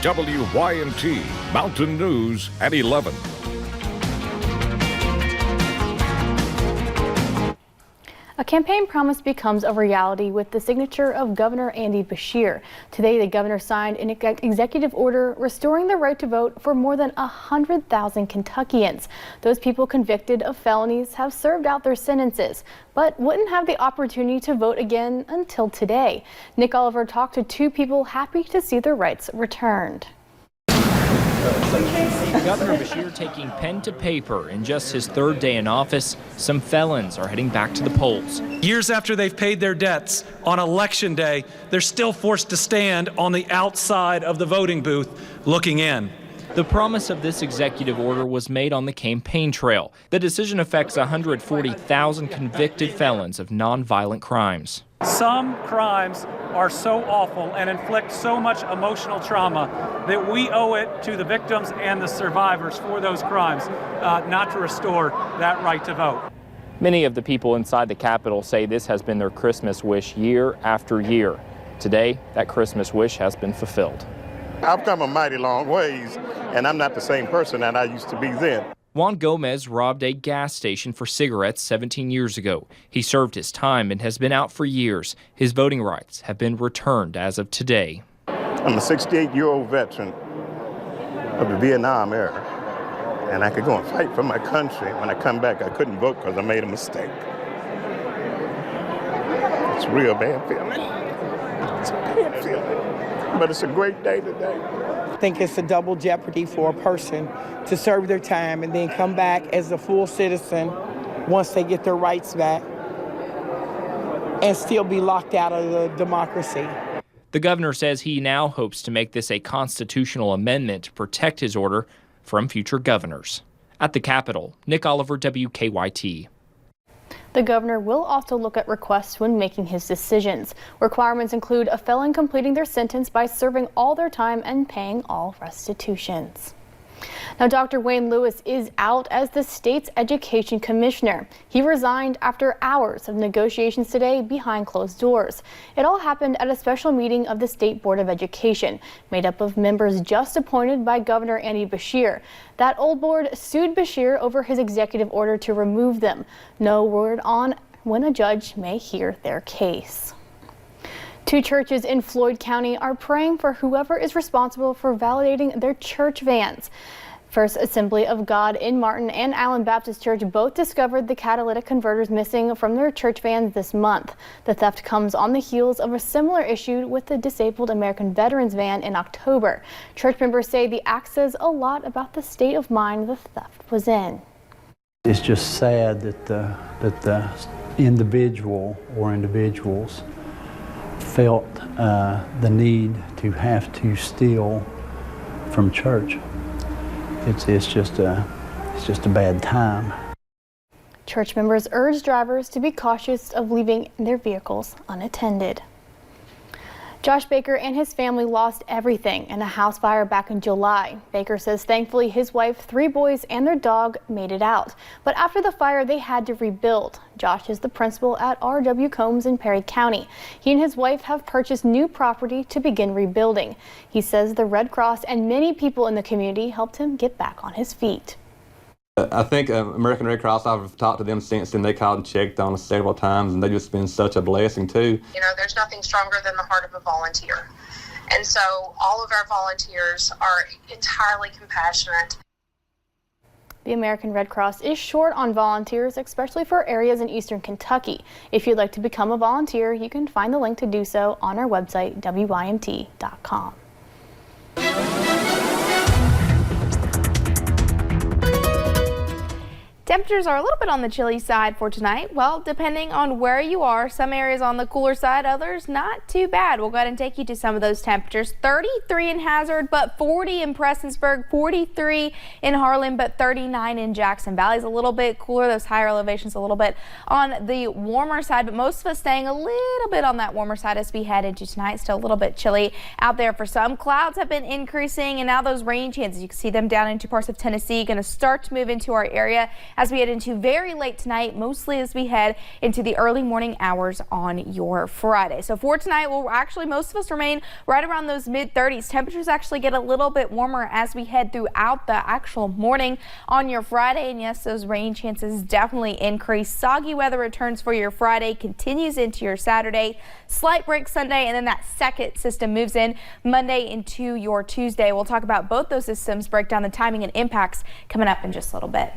WYMT Mountain News at 11. A campaign promise becomes a reality with the signature of Governor Andy Beshear. Today, the governor signed an executive order restoring the right to vote for more than 100,000 Kentuckians. Those people convicted of felonies have served out their sentences, but wouldn't have the opportunity to vote again until today. Nick Oliver talked to two people happy to see their rights returned. Governor Beshear taking pen to paper. In just his third day in office, some felons are heading back to the polls. Years after they've paid their debts, on election day, they're still forced to stand on the outside of the voting booth looking in. The promise of this executive order was made on the campaign trail. The decision affects 140,000 convicted felons of nonviolent crimes. Some crimes are so awful and inflict so much emotional trauma that we owe it to the victims and the survivors for those crimes not to restore that right to vote. Many of the people inside the Capitol say this has been their Christmas wish year after year. Today, that Christmas wish has been fulfilled. I've come a mighty long ways, and I'm not the same person that I used to be then. Juan Gomez robbed a gas station for cigarettes 17 years ago. He served his time and has been out for years. His voting rights have been returned as of today. I'm a 68-year-old veteran of the Vietnam era, and I could go and fight for my country. When I come back, I couldn't vote because I made a mistake. It's a real bad feeling. It's a bad feeling, but it's a great day today. I think it's a double jeopardy for a person to serve their time and then come back as a full citizen once they get their rights back and still be locked out of the democracy. The governor says he now hopes to make this a constitutional amendment to protect his order from future governors. At the Capitol, Nick Oliver, WKYT. The governor will also look at requests when making his decisions. Requirements include a felon completing their sentence by serving all their time and paying all restitutions. Now, Dr. Wayne Lewis is out as the state's education commissioner. He resigned after hours of negotiations today behind closed doors. It all happened at a special meeting of the State Board of Education, made up of members just appointed by Governor Andy Beshear. That old board sued Beshear over his executive order to remove them. No word on when a judge may hear their case. Two churches in Floyd County are praying for whoever is responsible for validating their church vans. First Assembly of God in Martin and Allen Baptist Church both discovered the catalytic converters missing from their church vans this month. The theft comes on the heels of a similar issue with the disabled American Veterans van in October. Church members say the act says a lot about the state of mind the theft was in. It's just sad that the individual or individuals felt the need to have to steal from church. It's just a bad time. Church members urge drivers to be cautious of leaving their vehicles unattended. Josh Baker and his family lost everything in a house fire back in July. Baker says thankfully his wife, 3 boys, and their dog made it out. But after the fire, they had to rebuild. Josh is the principal at R.W. Combs in Perry County. He and his wife have purchased new property to begin rebuilding. He says the Red Cross and many people in the community helped him get back on his feet. I think American Red Cross, I've talked to them since then. They called and checked on us several times, and they've just been such a blessing, too. You know, there's nothing stronger than the heart of a volunteer. And so all of our volunteers are entirely compassionate. The American Red Cross is short on volunteers, especially for areas in eastern Kentucky. If you'd like to become a volunteer, you can find the link to do so on our website, WYMT.com. Temperatures are a little bit on the chilly side for tonight. Well, depending on where you are, some areas on the cooler side, others not too bad. We'll go ahead and take you to some of those temperatures. 33 in Hazard, but 40 in Prestonsburg, 43 in Harlan, but 39 in Jackson. Valley's a little bit cooler. Those higher elevations a little bit on the warmer side, but most of us staying a little bit on that warmer side as we head into tonight. Still a little bit chilly out there for some. Clouds have been increasing, and now those rain chances, you can see them down into parts of Tennessee, going to start to move into our area as as we head into very late tonight, mostly as we head into the early morning hours on your Friday. So for tonight, we'll actually, most of us remain right around those mid-30s. Temperatures actually get a little bit warmer as we head throughout the actual morning on your Friday. And yes, those rain chances definitely increase. Soggy weather returns for your Friday, continues into your Saturday. Slight break Sunday, and then that second system moves in Monday into your Tuesday. We'll talk about both those systems, break down the timing and impacts coming up in just a little bit.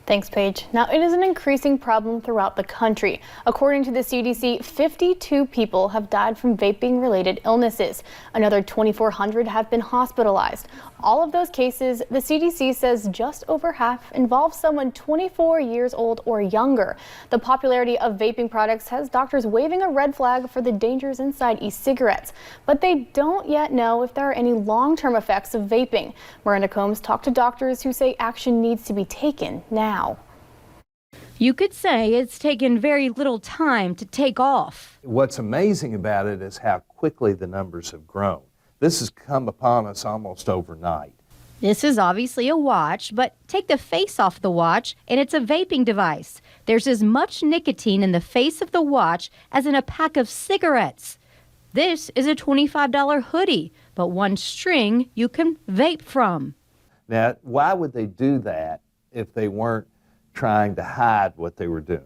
Thanks, Paige. Now, it is an increasing problem throughout the country. According to the CDC, 52 people have died from vaping-related illnesses. Another 2,400 have been hospitalized. All of those cases, the CDC says just over half involve someone 24 years old or younger. The popularity of vaping products has doctors waving a red flag for the dangers inside e-cigarettes. But they don't yet know if there are any long-term effects of vaping. Miranda Combs talked to doctors who say action needs to be taken now. You could say it's taken very little time to take off. What's amazing about it is how quickly the numbers have grown. This has come upon us almost overnight. This is obviously a watch, but take the face off the watch and it's a vaping device. There's as much nicotine in the face of the watch as in a pack of cigarettes. This is a $25 hoodie, but one string you can vape from. Now, why would they do that if they weren't trying to hide what they were doing?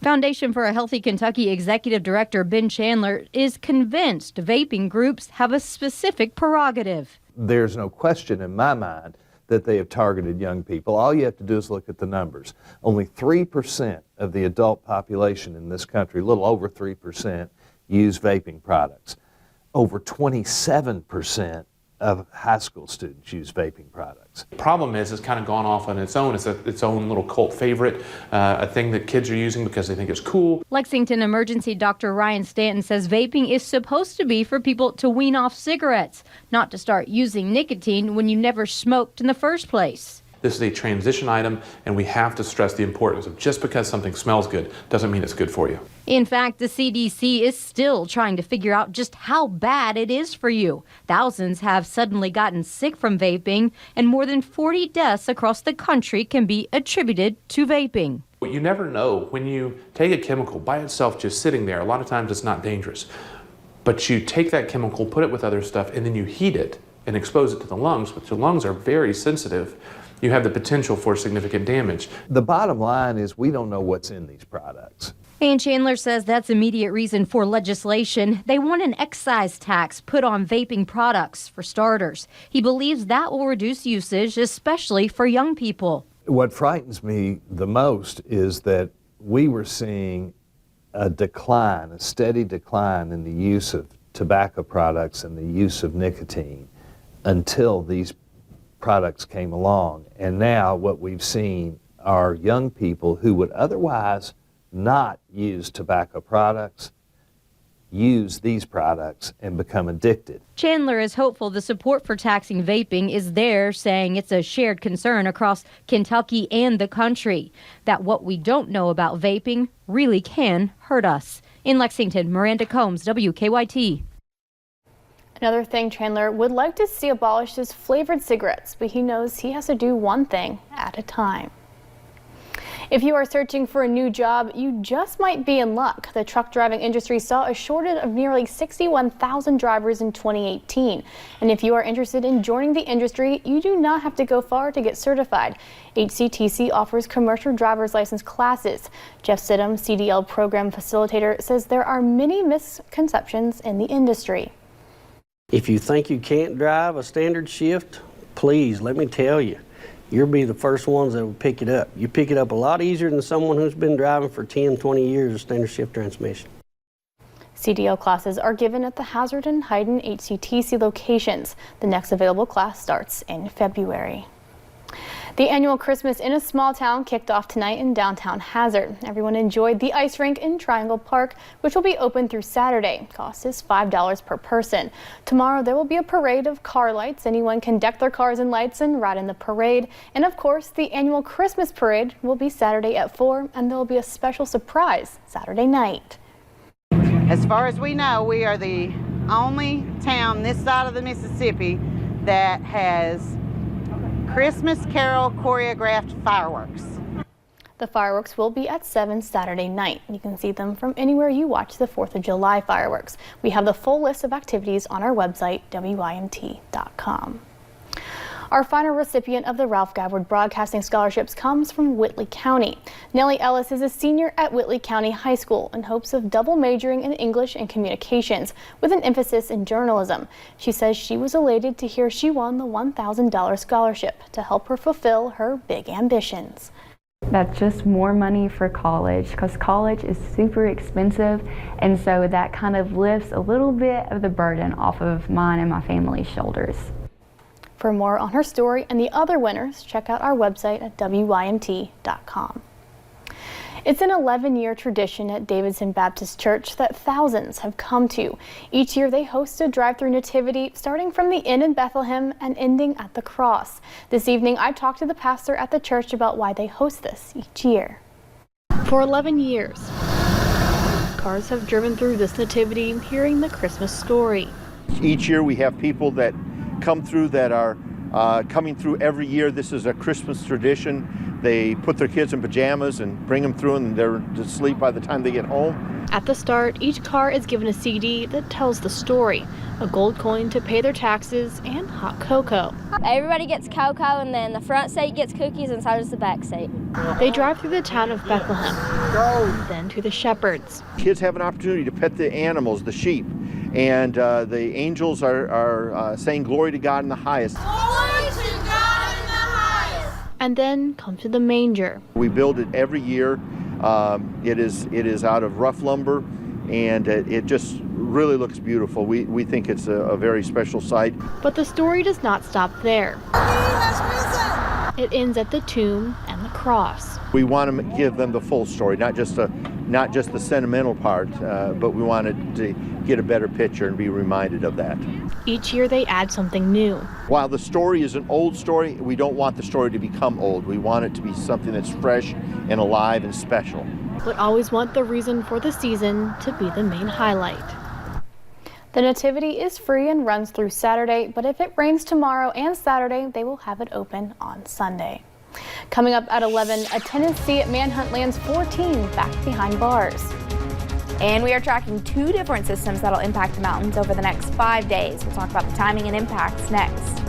Foundation for a Healthy Kentucky Executive Director Ben Chandler is convinced vaping groups have a specific prerogative. There's no question in my mind that they have targeted young people. All you have to do is look at the numbers. Only 3% of the adult population in this country, a little over 3%, use vaping products. Over 27% of high school students use vaping products. The problem is it's kind of gone off on its own. It's its own little cult favorite, a thing that kids are using because they think it's cool. Lexington Emergency Dr. Ryan Stanton says vaping is supposed to be for people to wean off cigarettes, not to start using nicotine when you never smoked in the first place. This is a transition item, and we have to stress the importance of just because something smells good doesn't mean it's good for you. In fact, the CDC is still trying to figure out just how bad it is for you. Thousands have suddenly gotten sick from vaping, and more than 40 deaths across the country can be attributed to vaping. You never know. When you take a chemical by itself just sitting there, a lot of times it's not dangerous. But you take that chemical, put it with other stuff, and then you heat it and expose it to the lungs, but your lungs are very sensitive. You have the potential for significant damage. The bottom line is we don't know what's in these products. And Chandler says that's immediate reason for legislation. They want an excise tax put on vaping products, for starters. He believes that will reduce usage, especially for young people. What frightens me the most is that we were seeing a decline, a steady decline in the use of tobacco products and the use of nicotine until these products came along. And now what we've seen are young people who would otherwise not use tobacco products, use these products and become addicted. Chandler is hopeful the support for taxing vaping is there, saying it's a shared concern across Kentucky and the country, that what we don't know about vaping really can hurt us. In Lexington, Miranda Combs, WKYT. Another thing Chandler would like to see abolished is flavored cigarettes, but he knows he has to do one thing at a time. If you are searching for a new job, you just might be in luck. The truck driving industry saw a shortage of nearly 61,000 drivers in 2018. And if you are interested in joining the industry, you do not have to go far to get certified. HCTC offers commercial driver's license classes. Jeff Sidham, CDL program facilitator, says there are many misconceptions in the industry. If you think you can't drive a standard shift, please, let me tell you, you'll be the first ones that will pick it up. You pick it up a lot easier than someone who's been driving for 10, 20 years of standard shift transmission. CDL classes are given at the Hazard and Hayden HCTC locations. The next available class starts in February. The annual Christmas in a Small Town kicked off tonight in downtown Hazard. Everyone enjoyed the ice rink in Triangle Park, which will be open through Saturday. Cost is $5 per person. Tomorrow there will be a parade of car lights. Anyone can deck their cars in lights and ride in the parade. And of course, the annual Christmas parade will be Saturday at 4, and there will be a special surprise Saturday night. As far as we know, we are the only town this side of the Mississippi that has Christmas Carol choreographed fireworks. The fireworks will be at 7 Saturday night. You can see them from anywhere you watch the 4th of July fireworks. We have the full list of activities on our website, WYMT.com. Our final recipient of the Ralph Gadward Broadcasting Scholarships comes from Whitley County. Nellie Ellis is a senior at Whitley County High School in hopes of double majoring in English and communications with an emphasis in journalism. She says she was elated to hear she won the $1,000 scholarship to help her fulfill her big ambitions. That's just more money for college, because college is super expensive, and so that kind of lifts a little bit of the burden off of mine and my family's shoulders. For more on her story and the other winners, check out our website at WYMT.com. It's an 11-year tradition at Davidson Baptist Church that thousands have come to. Each year they host a drive-through nativity starting from the inn in Bethlehem and ending at the cross. This evening I talked to the pastor at the church about why they host this each year. For 11 years, cars have driven through this nativity hearing the Christmas story. Each year we have people that come through that are coming through every year. This is a Christmas tradition. They put their kids in pajamas and bring them through, and they're asleep by the time they get home. At the start, each car is given a CD that tells the story, a gold coin to pay their taxes, and hot cocoa. Everybody gets cocoa, and then the front seat gets cookies, and so does the back seat. They drive through the town of Bethlehem, then to the shepherds. Kids have an opportunity to pet the animals, the sheep, and the angels are saying glory to God in the highest. And then come to the manger. We build it every year. It is out of rough lumber, and it just really looks beautiful. We think it's a very special sight. But the story does not stop there. It ends at the tomb and the cross. We want to give them the full story, not just the sentimental part, but we wanted to get a better picture and be reminded of that. Each year they add something new. While the story is an old story, we don't want the story to become old. We want it to be something that's fresh and alive and special. But always want the reason for the season to be the main highlight. The nativity is free and runs through Saturday, but if it rains tomorrow and Saturday, they will have it open on Sunday. Coming up at 11, a Tennessee manhunt lands 14 back behind bars. And we are tracking 2 different systems that'll impact the mountains over the next 5 days. We'll talk about the timing and impacts next.